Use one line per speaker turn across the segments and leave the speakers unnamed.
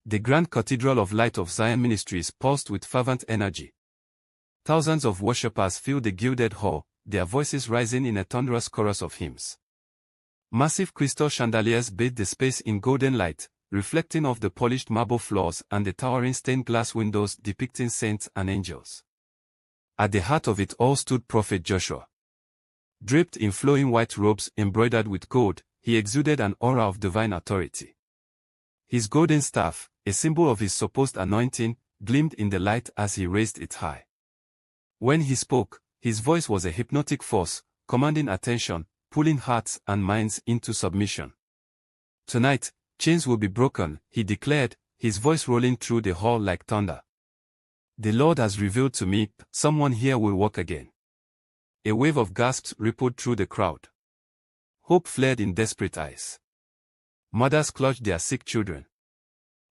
The Grand Cathedral of Light of Zion Ministries pulsed with fervent energy. Thousands of worshippers filled the gilded hall, their voices rising in a thunderous chorus of hymns. Massive crystal chandeliers bathed the space in golden light, reflecting off the polished marble floors and the towering stained glass windows depicting saints and angels. At the heart of it all stood Prophet Joshua. Draped in flowing white robes embroidered with gold, he exuded an aura of divine authority. His golden staff, a symbol of his supposed anointing, gleamed in the light as he raised it high. When he spoke, his voice was a hypnotic force, commanding attention, pulling hearts and minds into submission. Tonight, chains will be broken, he declared, his voice rolling through the hall like thunder. The Lord has revealed to me, someone here will walk again. A wave of gasps rippled through the crowd. Hope flared in desperate eyes. Mothers clutched their sick children.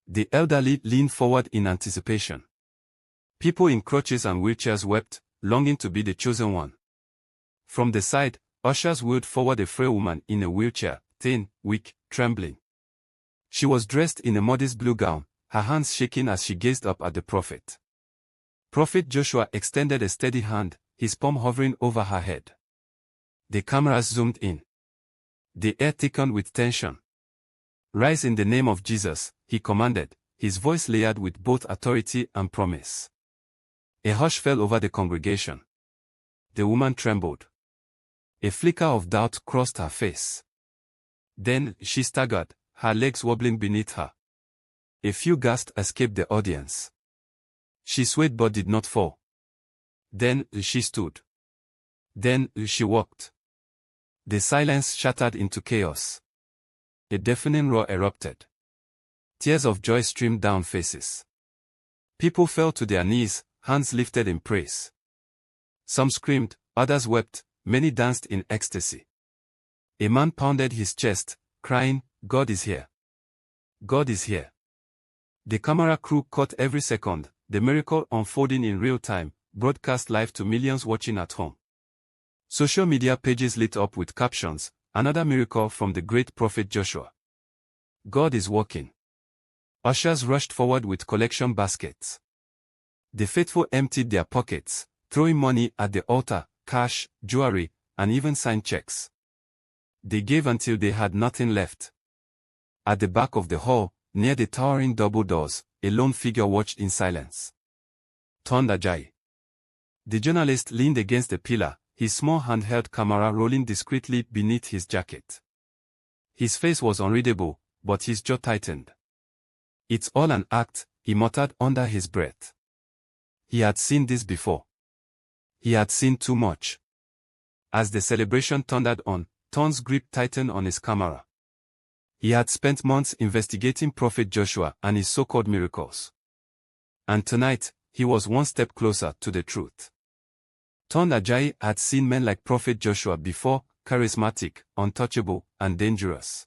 The elderly leaned forward in anticipation. People in crutches and wheelchairs wept, longing to be the chosen one. From the side, ushers wheeled forward a frail woman in a wheelchair, thin, weak, trembling. She was dressed in a modest blue gown, her hands shaking as she gazed up at the prophet. Prophet Joshua extended a steady hand, his palm hovering over her head. The cameras zoomed in. The air thickened with tension. "Rise in the name of Jesus," he commanded, his voice layered with both authority and promise. A hush fell over the congregation. The woman trembled. A flicker of doubt crossed her face. Then she staggered, her legs wobbling beneath her. A few gasps escaped the audience. She swayed but did not fall. Then she stood. Then she walked. The silence shattered into chaos. A deafening roar erupted. Tears of joy streamed down faces. People fell to their knees, hands lifted in praise. Some screamed, others wept, many danced in ecstasy. A man pounded his chest, crying, "God is here. God is here." The camera crew caught every second, the miracle unfolding in real time, broadcast live to millions watching at home. Social media pages lit up with captions, "Another miracle from the great prophet Joshua. God is working." Ushers rushed forward with collection baskets. The faithful emptied their pockets, throwing money at the altar, cash, jewelry, and even signed checks. They gave until they had nothing left. At the back of the hall, near the towering double doors, a lone figure watched in silence. Tunde Ajayi. The journalist leaned against a pillar, his small handheld camera rolling discreetly beneath his jacket. His face was unreadable, but his jaw tightened. "It's all an act," he muttered under his breath. He had seen this before. He had seen too much. As the celebration thundered on, Tunde's grip tightened on his camera. He had spent months investigating Prophet Joshua and his so-called miracles. And tonight, he was one step closer to the truth. Tunde Ajayi had seen men like Prophet Joshua before, charismatic, untouchable, and dangerous.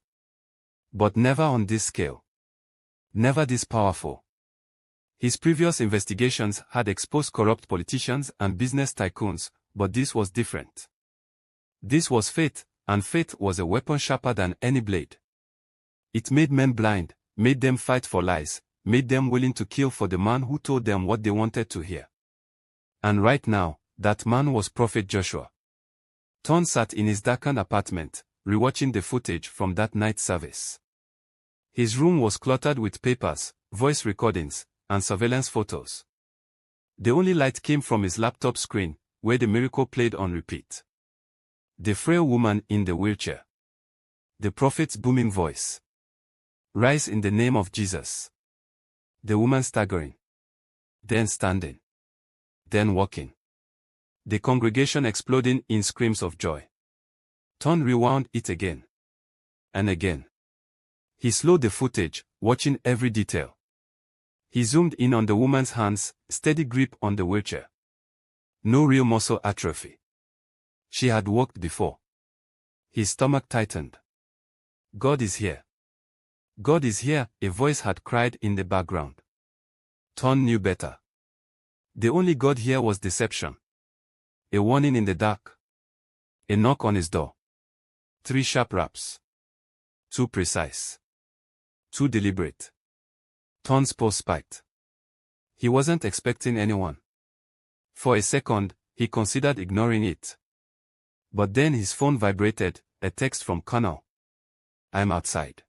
But never on this scale. Never this powerful. His previous investigations had exposed corrupt politicians and business tycoons, but this was different. This was faith, and faith was a weapon sharper than any blade. It made men blind, made them fight for lies, made them willing to kill for the man who told them what they wanted to hear. And right now, that man was Prophet Joshua. Tunde sat in his darkened apartment, rewatching the footage from that night service. His room was cluttered with papers, voice recordings, and surveillance photos. The only light came from his laptop screen, where the miracle played on repeat. The frail woman in the wheelchair. The prophet's booming voice. "Rise in the name of Jesus." The woman staggering. Then standing. Then walking. The congregation exploding in screams of joy. Tunde rewound it again. And again. He slowed the footage, watching every detail. He zoomed in on the woman's hands, steady grip on the wheelchair. No real muscle atrophy. She had walked before. His stomach tightened. "God is here. God is here," a voice had cried in the background. Tunde knew better. The only God here was deception. A warning in the dark. A knock on his door. 3 sharp raps. Too precise. Too deliberate. Ton's pulse spiked. He wasn't expecting anyone. For a second, he considered ignoring it. But then his phone vibrated, a text from Connell. "I'm outside."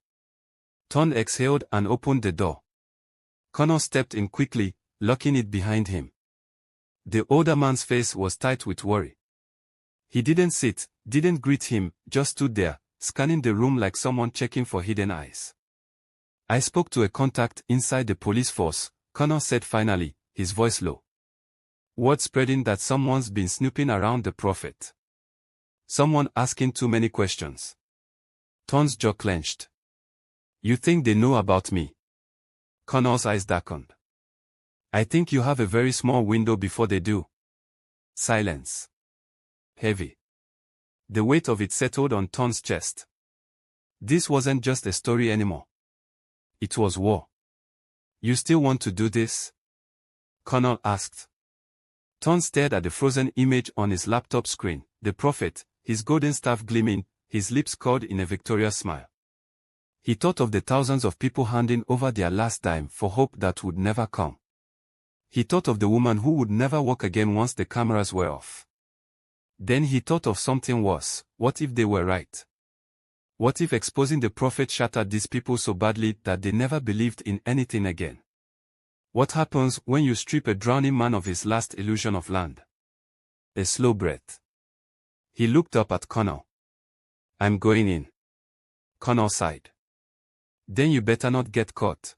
Ton exhaled and opened the door. Connell stepped in quickly, locking it behind him. The older man's face was tight with worry. He didn't sit, didn't greet him, just stood there, scanning the room like someone checking for hidden eyes. "I spoke to a contact inside the police force," Connell said finally, his voice low. "Word spreading that someone's been snooping around the prophet. Someone asking too many questions." Ton's jaw clenched. "You think they know about me?" Connell's eyes darkened. "I think you have a very small window before they do." Silence. Heavy. The weight of it settled on Ton's chest. This wasn't just a story anymore. It was war. "You still want to do this?" Connell asked. Ton stared at the frozen image on his laptop screen, the prophet, his golden staff gleaming, his lips curled in a victorious smile. He thought of the thousands of people handing over their last dime for hope that would never come. He thought of the woman who would never walk again once the cameras were off. Then he thought of something worse. What if they were right? What if exposing the prophet shattered these people so badly that they never believed in anything again? What happens when you strip a drowning man of his last illusion of land? A slow breath. He looked up at Connell. "I'm going in." Connell sighed. "Then you better not get caught."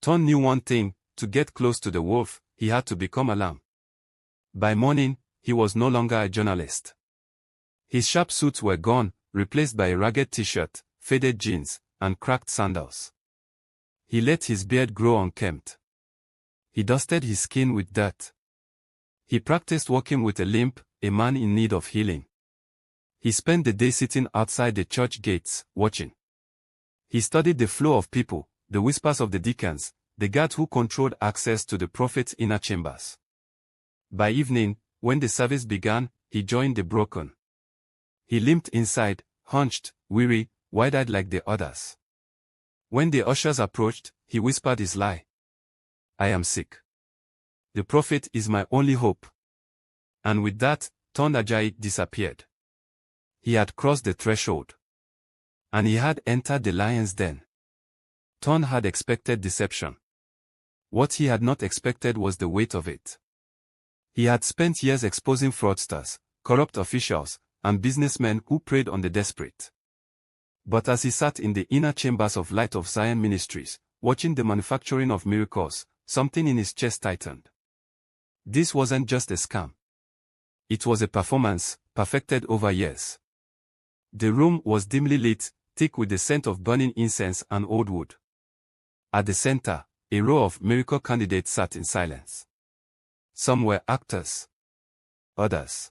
Ton knew one thing: to get close to the wolf, he had to become a lamb. By morning, he was no longer a journalist. His sharp suits were gone, replaced by a ragged t-shirt, faded jeans, and cracked sandals. He let his beard grow unkempt. He dusted his skin with dirt. He practiced walking with a limp, a man in need of healing. He spent the day sitting outside the church gates, watching. He studied the flow of people, the whispers of the deacons, the guards who controlled access to the prophet's inner chambers. By evening, when the service began, he joined the broken. He limped inside, hunched, weary, wide-eyed like the others. When the ushers approached, he whispered his lie. "I am sick. The prophet is my only hope." And with that, Tunde Ajayi disappeared. He had crossed the threshold. And he had entered the lion's den. Ton had expected deception. What he had not expected was the weight of it. He had spent years exposing fraudsters, corrupt officials, and businessmen who preyed on the desperate. But as he sat in the inner chambers of Light of Zion Ministries, watching the manufacturing of miracles, something in his chest tightened. This wasn't just a scam. It was a performance, perfected over years. The room was dimly lit, thick with the scent of burning incense and old wood. At the center, a row of miracle candidates sat in silence. Some were actors. Others.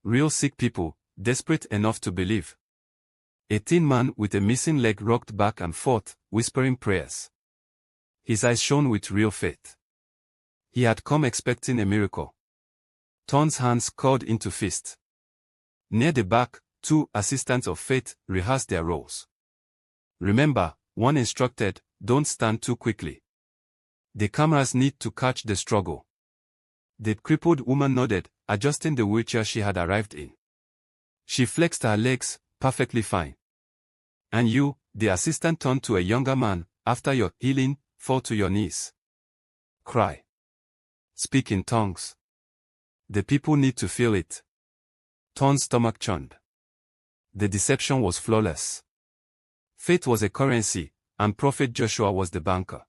Real sick people, desperate enough to believe. A thin man with a missing leg rocked back and forth, whispering prayers. His eyes shone with real faith. He had come expecting a miracle. Ton's hands curled into fists. Near the back, two assistants of faith rehearsed their roles. "Remember," one instructed, "don't stand too quickly. The cameras need to catch the struggle." The crippled woman nodded, adjusting the wheelchair she had arrived in. She flexed her legs, perfectly fine. "And you," the assistant turned to a younger man, "after your healing, fall to your knees. Cry. Speak in tongues. The people need to feel it." Ton's stomach churned. The deception was flawless. Faith was a currency, and Prophet Joshua was the banker.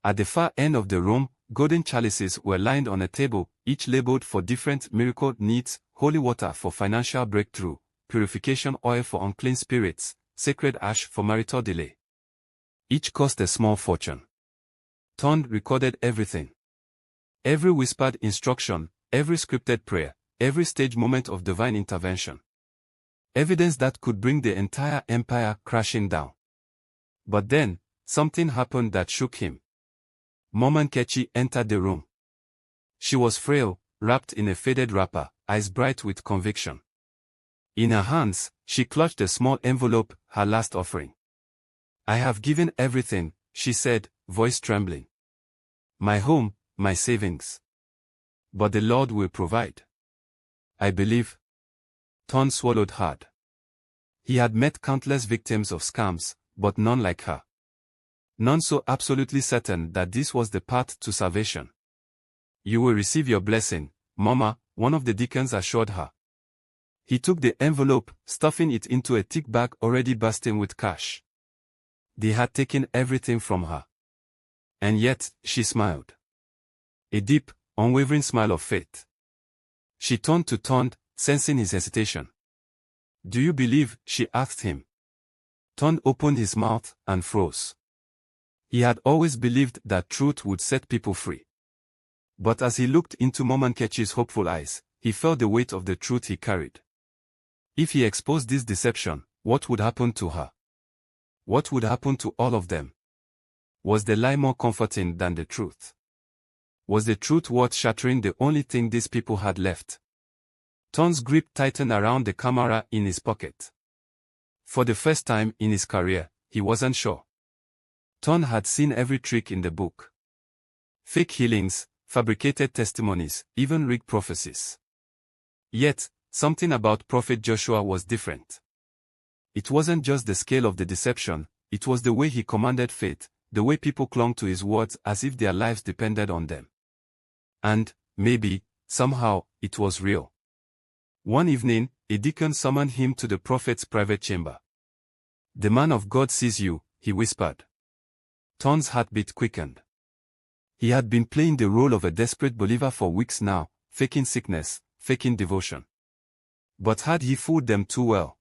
At the far end of the room, golden chalices were lined on a table, each labeled for different miracle needs: holy water for financial breakthrough, purification oil for unclean spirits, sacred ash for marital delay. Each cost a small fortune. Ton recorded everything. Every whispered instruction, every scripted prayer, every stage moment of divine intervention. Evidence that could bring the entire empire crashing down. But then, something happened that shook him. Mama Nkechi entered the room. She was frail, wrapped in a faded wrapper, eyes bright with conviction. In her hands, she clutched a small envelope, her last offering. "I have given everything," she said, voice trembling. My home, my savings. But the Lord will provide. I believe. Ton swallowed hard. He had met countless victims of scams, but none like her. None so absolutely certain that this was the path to salvation. You will receive your blessing, Mama, one of the deacons assured her. He took the envelope, stuffing it into a thick bag already bursting with cash. They had taken everything from her. And yet, she smiled. A deep, unwavering smile of faith. She turned to Ton, sensing his hesitation. Do you believe? She asked him. Ton opened his mouth and froze. He had always believed that truth would set people free. But as he looked into Mama Nkechi's hopeful eyes, he felt the weight of the truth he carried. If he exposed this deception, what would happen to her? What would happen to all of them? Was the lie more comforting than the truth? Was the truth worth shattering, the only thing these people had left? Ton's grip tightened around the camera in his pocket. For the first time in his career, he wasn't sure. Ton had seen every trick in the book. Fake healings, fabricated testimonies, even rigged prophecies. Yet, something about Prophet Joshua was different. It wasn't just the scale of the deception, it was the way he commanded faith, the way people clung to his words as if their lives depended on them. And, maybe, somehow, it was real. One evening, a deacon summoned him to the prophet's private chamber. The man of God sees you, he whispered. Ton's heartbeat quickened. He had been playing the role of a desperate believer for weeks now, faking sickness, faking devotion. But had he fooled them too well?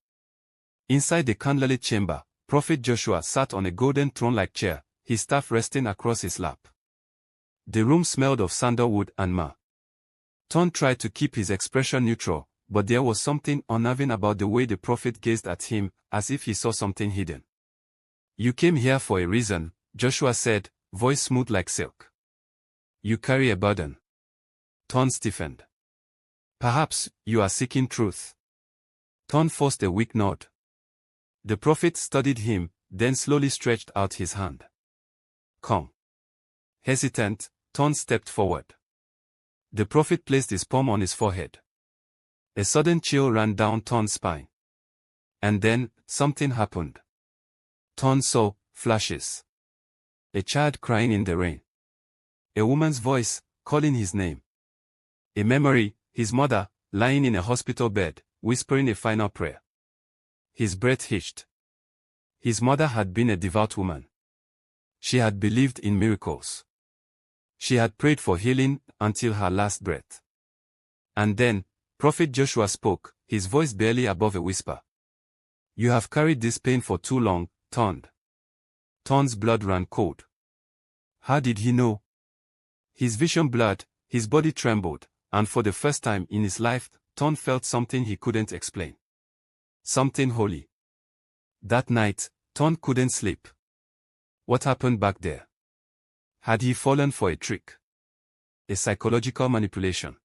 Inside the candlelit chamber, Prophet Joshua sat on a golden throne-like chair, his staff resting across his lap. The room smelled of sandalwood and myrrh. Ton tried to keep his expression neutral, but there was something unnerving about the way the prophet gazed at him, as if he saw something hidden. You came here for a reason, Joshua said, voice smooth like silk. You carry a burden. Ton stiffened. Perhaps, you are seeking truth. Ton forced a weak nod. The prophet studied him, then slowly stretched out his hand. Come. Hesitant, Ton stepped forward. The prophet placed his palm on his forehead. A sudden chill ran down Ton's spine. And then, something happened. Ton saw flashes. A child crying in the rain. A woman's voice, calling his name. A memory, his mother, lying in a hospital bed, whispering a final prayer. His breath hitched. His mother had been a devout woman. She had believed in miracles. She had prayed for healing until her last breath. And then, Prophet Joshua spoke, his voice barely above a whisper. You have carried this pain for too long, Ton. Ton's blood ran cold. How did he know? His vision blurred, his body trembled, and for the first time in his life, Ton felt something he couldn't explain. Something holy. That night, Ton couldn't sleep. What happened back there? Had he fallen for a trick? A psychological manipulation?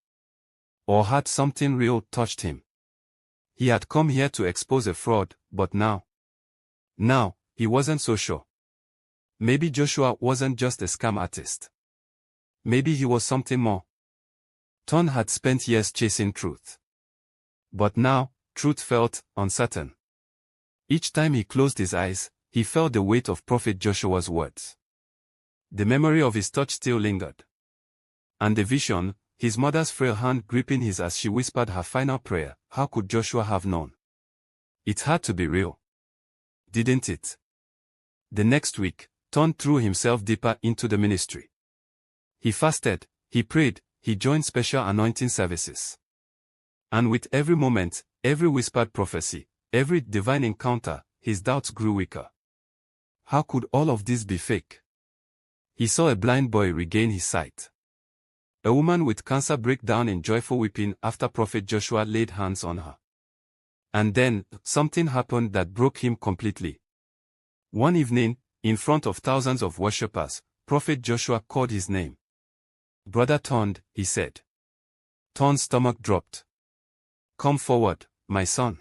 Or had something real touched him? He had come here to expose a fraud, but now, he wasn't so sure. Maybe Joshua wasn't just a scam artist. Maybe he was something more. Ton had spent years chasing truth. But now, truth felt uncertain. Each time he closed his eyes, he felt the weight of Prophet Joshua's words. The memory of his touch still lingered. And the vision, his mother's frail hand gripping his as she whispered her final prayer, how could Joshua have known? It had to be real. Didn't it? The next week, Ton threw himself deeper into the ministry. He fasted, he prayed, he joined special anointing services. And with every moment, every whispered prophecy, every divine encounter, his doubts grew weaker. How could all of this be fake? He saw a blind boy regain his sight. A woman with cancer break down in joyful weeping after Prophet Joshua laid hands on her. And then, something happened that broke him completely. One evening, in front of thousands of worshippers, Prophet Joshua called his name. Brother Ton, he said. Ton's stomach dropped. Come forward, my son.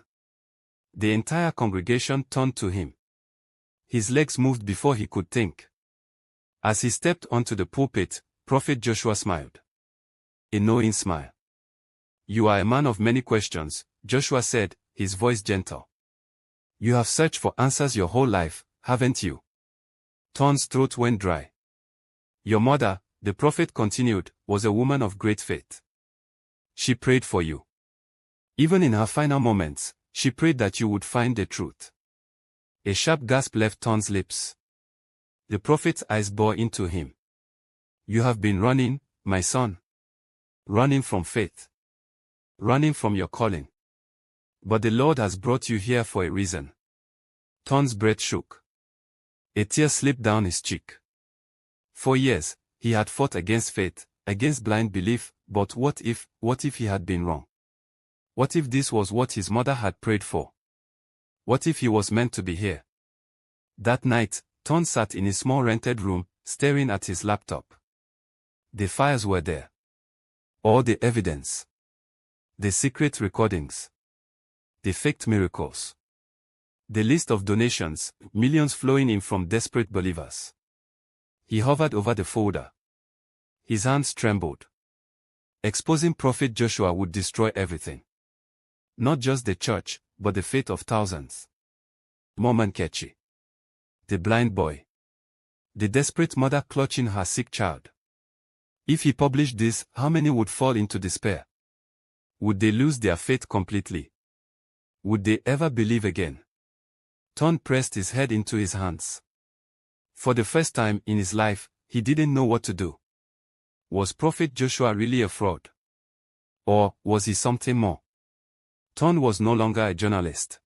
The entire congregation turned to him. His legs moved before he could think. As he stepped onto the pulpit, Prophet Joshua smiled. A knowing smile. "You are a man of many questions," Joshua said, his voice gentle. "You have searched for answers your whole life, haven't you?" Ton's throat went dry. "Your mother," the prophet continued, "was a woman of great faith. She prayed for you. Even in her final moments, she prayed that you would find the truth." A sharp gasp left Ton's lips. The prophet's eyes bored into him. "You have been running, my son. Running from faith. Running from your calling. But the Lord has brought you here for a reason." Ton's breath shook. A tear slipped down his cheek. For years, he had fought against faith, against blind belief, but what if he had been wrong? What if this was what his mother had prayed for? What if he was meant to be here? That night, Ton sat in his small rented room, staring at his laptop. The files were there. All the evidence. The secret recordings. The faked miracles. The list of donations, millions flowing in from desperate believers. He hovered over the folder. His hands trembled. Exposing Prophet Joshua would destroy everything. Not just the church, but the faith of thousands. Mom Nkechi. The blind boy. The desperate mother clutching her sick child. If he published this, how many would fall into despair? Would they lose their faith completely? Would they ever believe again? Ton pressed his head into his hands. For the first time in his life, he didn't know what to do. Was Prophet Joshua really a fraud? Or was he something more? Ton was no longer a journalist.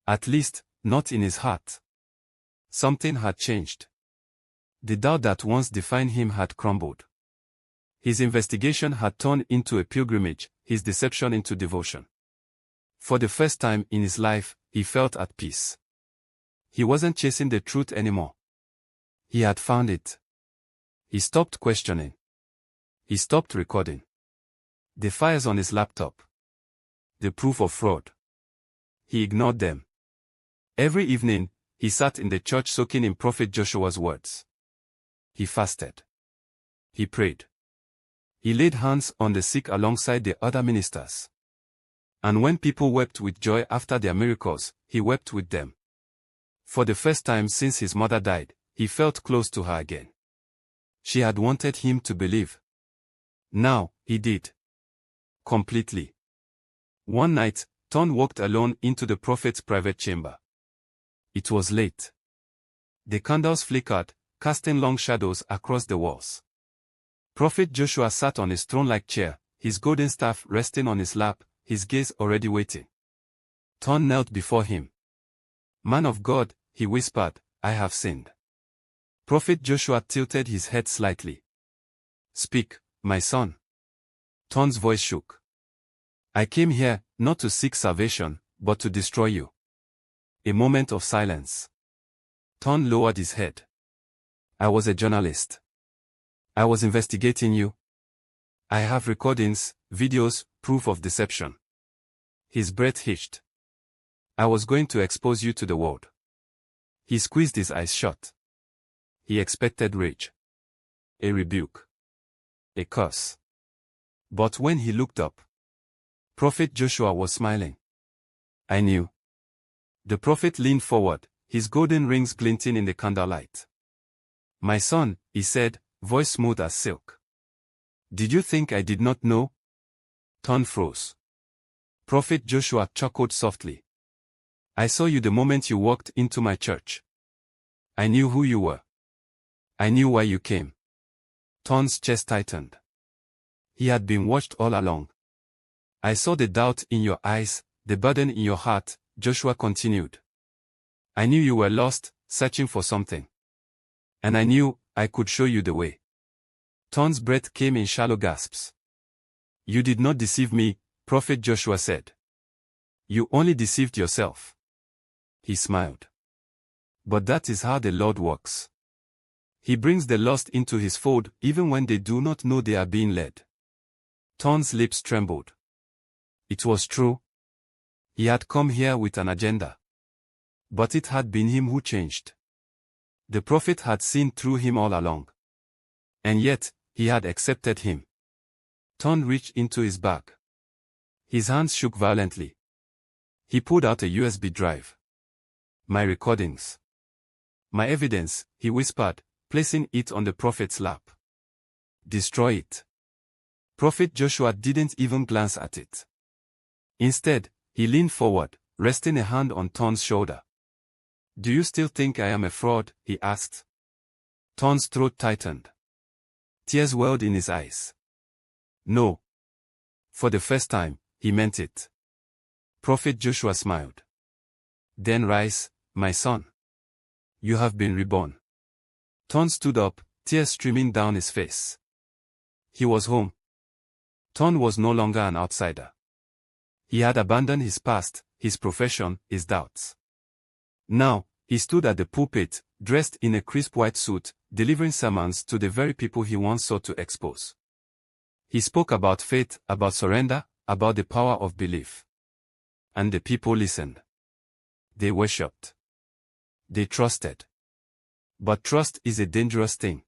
At least, not in his heart. Something had changed. The doubt that once defined him had crumbled. His investigation had turned into a pilgrimage, his deception into devotion. For the first time in his life, he felt at peace. He wasn't chasing the truth anymore. He had found it. He stopped questioning. He stopped recording. The files on his laptop. The proof of fraud. He ignored them. Every evening, he sat in the church soaking in Prophet Joshua's words. He fasted. He prayed. He laid hands on the sick alongside the other ministers. And when people wept with joy after their miracles, he wept with them. For the first time since his mother died, he felt close to her again. She had wanted him to believe. Now, he did. Completely. One night, Ton walked alone into the prophet's private chamber. It was late. The candles flickered, casting long shadows across the walls. Prophet Joshua sat on his throne-like chair, his golden staff resting on his lap, his gaze already waiting. Ton knelt before him. "Man of God," he whispered, "I have sinned." Prophet Joshua tilted his head slightly. "Speak, my son." Ton's voice shook. "I came here, not to seek salvation, but to destroy you." A moment of silence. Ton lowered his head. "I was a journalist. I was investigating you. I have recordings, videos, proof of deception." His breath hitched. "I was going to expose you to the world." He squeezed his eyes shut. He expected rage. A rebuke. A curse. But when he looked up, Prophet Joshua was smiling. "I knew." The prophet leaned forward, his golden rings glinting in the candlelight. "My son," he said, voice smooth as silk. "Did you think I did not know?" Ton froze. Prophet Joshua chuckled softly. "I saw you the moment you walked into my church. I knew who you were. I knew why you came." Ton's chest tightened. He had been watched all along. "I saw the doubt in your eyes, the burden in your heart," Joshua continued. "I knew you were lost, searching for something. And I knew I could show you the way." Ton's breath came in shallow gasps. "You did not deceive me," Prophet Joshua said. "You only deceived yourself." He smiled. "But that is how the Lord works. He brings the lost into his fold even when they do not know they are being led." Ton's lips trembled. It was true. He had come here with an agenda. But it had been him who changed. The prophet had seen through him all along. And yet, he had accepted him. Ton reached into his bag. His hands shook violently. He pulled out a USB drive. My recordings. My evidence, he whispered, placing it on the prophet's lap. Destroy it. Prophet Joshua didn't even glance at it. Instead, he leaned forward, resting a hand on Ton's shoulder. Do you still think I am a fraud? He asked. Ton's throat tightened. Tears welled in his eyes. No. For the first time, he meant it. Prophet Joshua smiled. Then rise, my son. You have been reborn. Ton stood up, tears streaming down his face. He was home. Ton was no longer an outsider. He had abandoned his past, his profession, his doubts. Now, he stood at the pulpit, dressed in a crisp white suit, delivering sermons to the very people he once sought to expose. He spoke about faith, about surrender, about the power of belief. And the people listened. They worshipped. They trusted. But trust is a dangerous thing.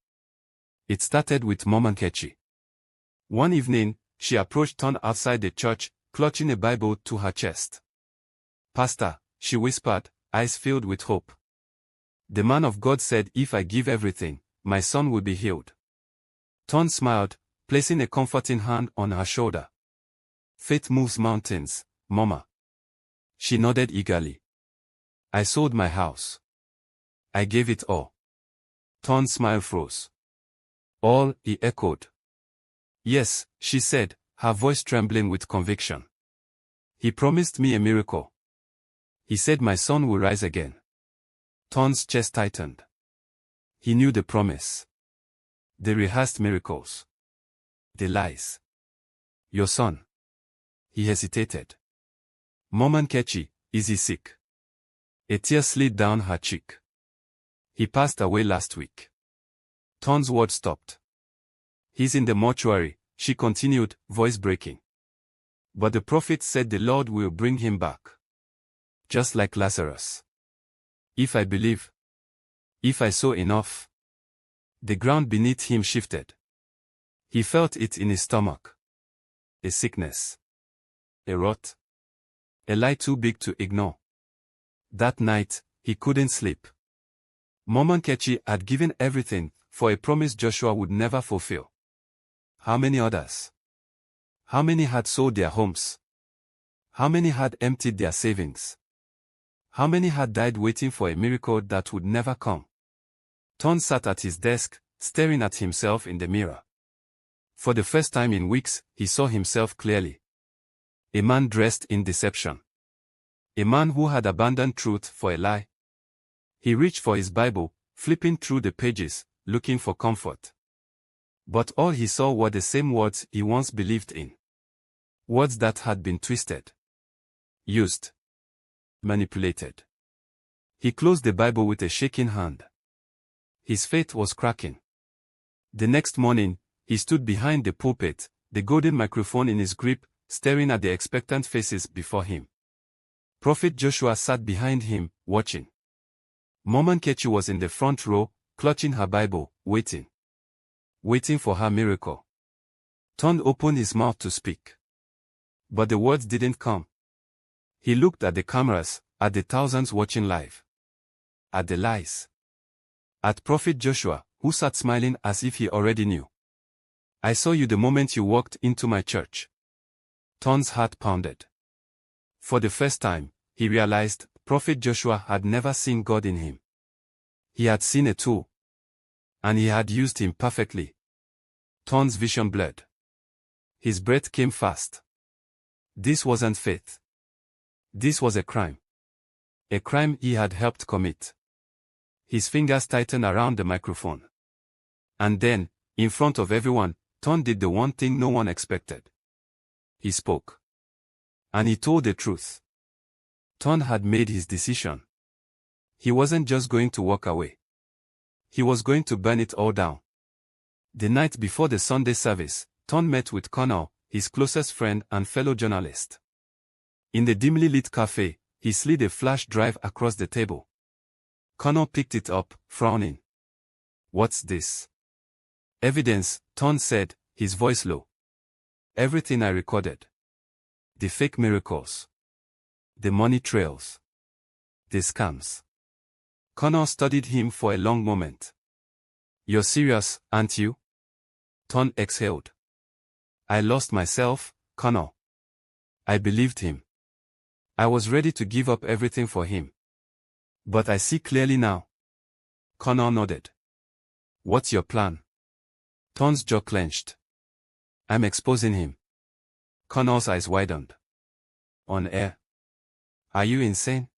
It started with Mom Nkechi. One evening, she approached Ton outside the church, clutching a Bible to her chest. Pastor, she whispered, eyes filled with hope. The man of God said if I give everything, my son will be healed. Ton smiled, placing a comforting hand on her shoulder. Faith moves mountains, Mama. She nodded eagerly. I sold my house. I gave it all. Ton's smile froze. All, he echoed. Yes, she said, her voice trembling with conviction. He promised me a miracle. He said my son will rise again. Ton's chest tightened. He knew the promise. The rehearsed miracles. The lies. Your son. He hesitated. Mom Nkechi, is he sick? A tear slid down her cheek. He passed away last week. Ton's words stopped. He's in the mortuary, she continued, voice breaking. But the prophet said the Lord will bring him back. Just like Lazarus. If I believe. If I sow enough. The ground beneath him shifted. He felt it in his stomach. A sickness. A rot. A lie too big to ignore. That night, he couldn't sleep. Mom Nkechi had given everything for a promise Joshua would never fulfill. How many others? How many had sold their homes? How many had emptied their savings? How many had died waiting for a miracle that would never come? Ton sat at his desk, staring at himself in the mirror. For the first time in weeks, he saw himself clearly. A man dressed in deception. A man who had abandoned truth for a lie. He reached for his Bible, flipping through the pages, looking for comfort. But all he saw were the same words he once believed in. Words that had been twisted. Used. Manipulated. He closed the Bible with a shaking hand. His faith was cracking. The next morning, he stood behind the pulpit, the golden microphone in his grip, staring at the expectant faces before him. Prophet Joshua sat behind him, watching. Mom Nkechi was in the front row, clutching her Bible, waiting. Waiting for her miracle. Ton opened his mouth to speak. But the words didn't come. He looked at the cameras, at the thousands watching live. At the lies. At Prophet Joshua, who sat smiling as if he already knew. I saw you the moment you walked into my church. Ton's heart pounded. For the first time, he realized Prophet Joshua had never seen God in him. He had seen a tool. And he had used him perfectly. Ton's vision blurred. His breath came fast. This wasn't faith. This was a crime. A crime he had helped commit. His fingers tightened around the microphone. And then, in front of everyone, Ton did the one thing no one expected. He spoke. And he told the truth. Ton had made his decision. He wasn't just going to walk away. He was going to burn it all down. The night before the Sunday service, Ton met with Connell, his closest friend and fellow journalist. In the dimly lit cafe, he slid a flash drive across the table. Connor picked it up, frowning. What's this? Evidence, Ton said, his voice low. Everything I recorded. The fake miracles. The money trails. The scams. Connor studied him for a long moment. You're serious, aren't you? Ton exhaled. I lost myself, Connor. I believed him. I was ready to give up everything for him. But I see clearly now. Connor nodded. What's your plan? Ton's jaw clenched. I'm exposing him. Connor's eyes widened. On air. Are you insane?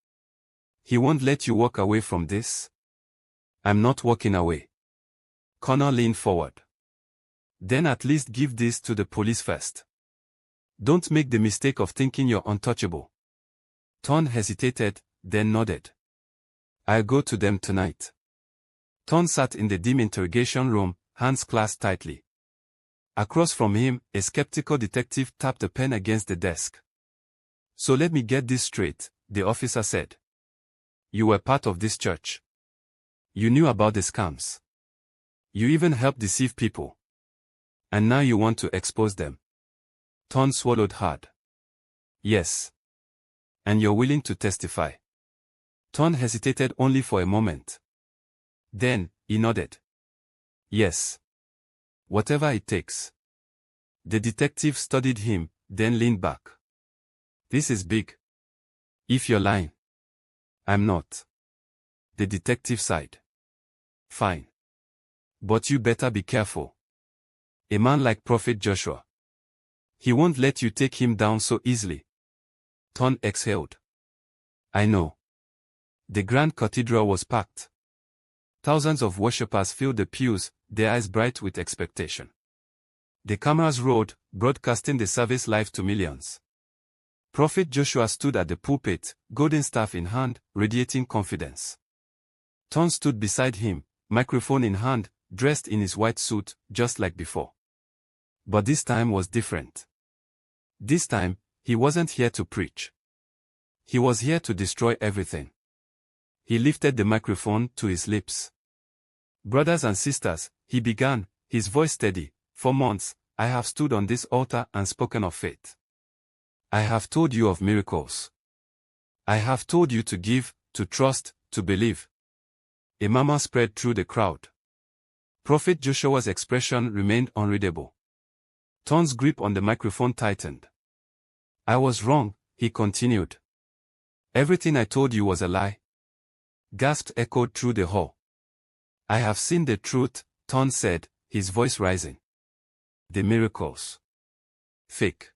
He won't let you walk away from this? I'm not walking away. Connor leaned forward. Then at least give this to the police first. Don't make the mistake of thinking you're untouchable. Ton hesitated, then nodded. I'll go to them tonight. Ton sat in the dim interrogation room, hands clasped tightly. Across from him, a skeptical detective tapped a pen against the desk. So let me get this straight, the officer said. You were part of this church. You knew about the scams. You even helped deceive people. And now you want to expose them. Ton swallowed hard. Yes. And you're willing to testify. Ton hesitated only for a moment. Then, he nodded. Yes. Whatever it takes. The detective studied him, then leaned back. This is big. If you're lying. I'm not. The detective sighed. Fine. But you better be careful. A man like Prophet Joshua. He won't let you take him down so easily. Ton exhaled. I know. The grand cathedral was packed. Thousands of worshippers filled the pews, their eyes bright with expectation. The cameras rolled, broadcasting the service live to millions. Prophet Joshua stood at the pulpit, golden staff in hand, radiating confidence. Ton stood beside him, microphone in hand, dressed in his white suit, just like before. But this time was different. This time, he wasn't here to preach. He was here to destroy everything. He lifted the microphone to his lips. Brothers and sisters, he began, his voice steady, for months, I have stood on this altar and spoken of faith. I have told you of miracles. I have told you to give, to trust, to believe. A murmur spread through the crowd. Prophet Joshua's expression remained unreadable. Ton's grip on the microphone tightened. I was wrong, he continued. Everything I told you was a lie. Gasps echoed through the hall. I have seen the truth, Ton said, his voice rising. The miracles. Fake.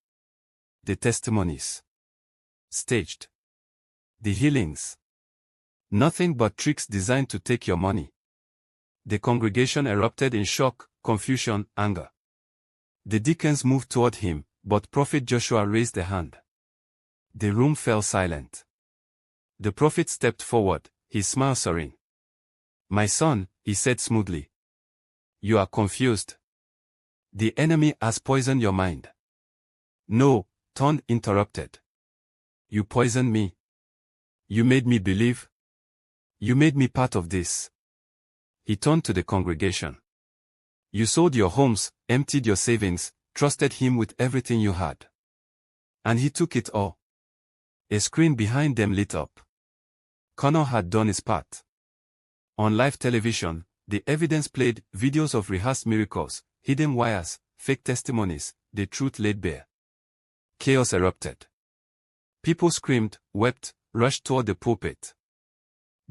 The testimonies. Staged. The healings. Nothing but tricks designed to take your money. The congregation erupted in shock, confusion, anger. The deacons moved toward him, but Prophet Joshua raised a hand. The room fell silent. The prophet stepped forward, his smile serene. My son, he said smoothly. You are confused. The enemy has poisoned your mind. No, Ton interrupted. You poisoned me. You made me believe. You made me part of this. He turned to the congregation. You sold your homes, emptied your savings, trusted him with everything you had. And he took it all. A screen behind them lit up. Connor had done his part. On live television, the evidence played videos of rehearsed miracles, hidden wires, fake testimonies, the truth laid bare. Chaos erupted. People screamed, wept, rushed toward the pulpit.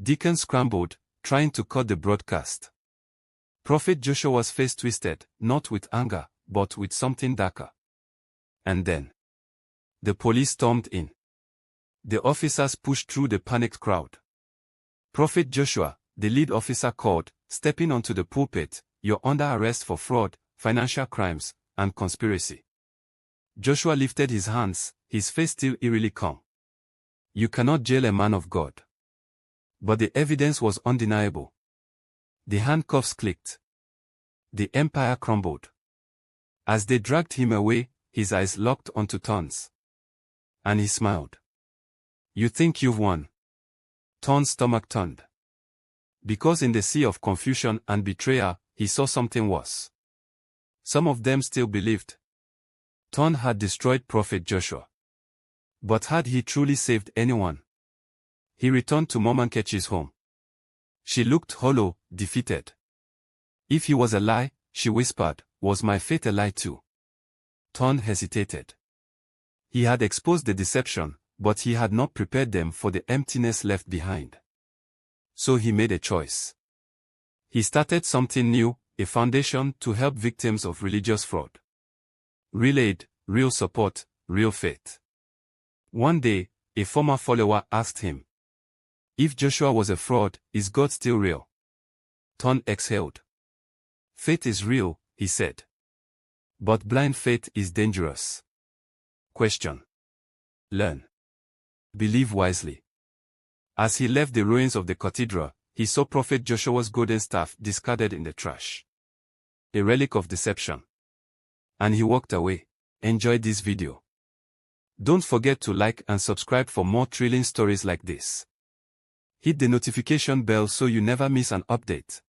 Deacons scrambled, trying to cut the broadcast. Prophet Joshua's face twisted, not with anger, but with something darker. And then, the police stormed in. The officers pushed through the panicked crowd. Prophet Joshua, the lead officer called, stepping onto the pulpit, you're under arrest for fraud, financial crimes, and conspiracy. Joshua lifted his hands, his face still eerily calm. You cannot jail a man of God. But the evidence was undeniable. The handcuffs clicked. The empire crumbled. As they dragged him away, his eyes locked onto Ton's. And he smiled. You think you've won? Ton's stomach turned. Because in the sea of confusion and betrayal, he saw something worse. Some of them still believed Ton had destroyed Prophet Joshua. But had he truly saved anyone? He returned to Momankechi's home. She looked hollow, defeated. If he was a lie, she whispered, was my fate a lie too? Ton hesitated. He had exposed the deception, but he had not prepared them for the emptiness left behind. So he made a choice. He started something new, a foundation to help victims of religious fraud. Real aid, real support, real faith. One day, a former follower asked him, if Joshua was a fraud, is God still real? Ton exhaled. Faith is real, he said. But blind faith is dangerous. Question. Learn. Believe wisely. As he left the ruins of the cathedral, he saw Prophet Joshua's golden staff discarded in the trash. A relic of deception. And he walked away. Enjoy this video. Don't forget to like and subscribe for more thrilling stories like this. Hit the notification bell so you never miss an update.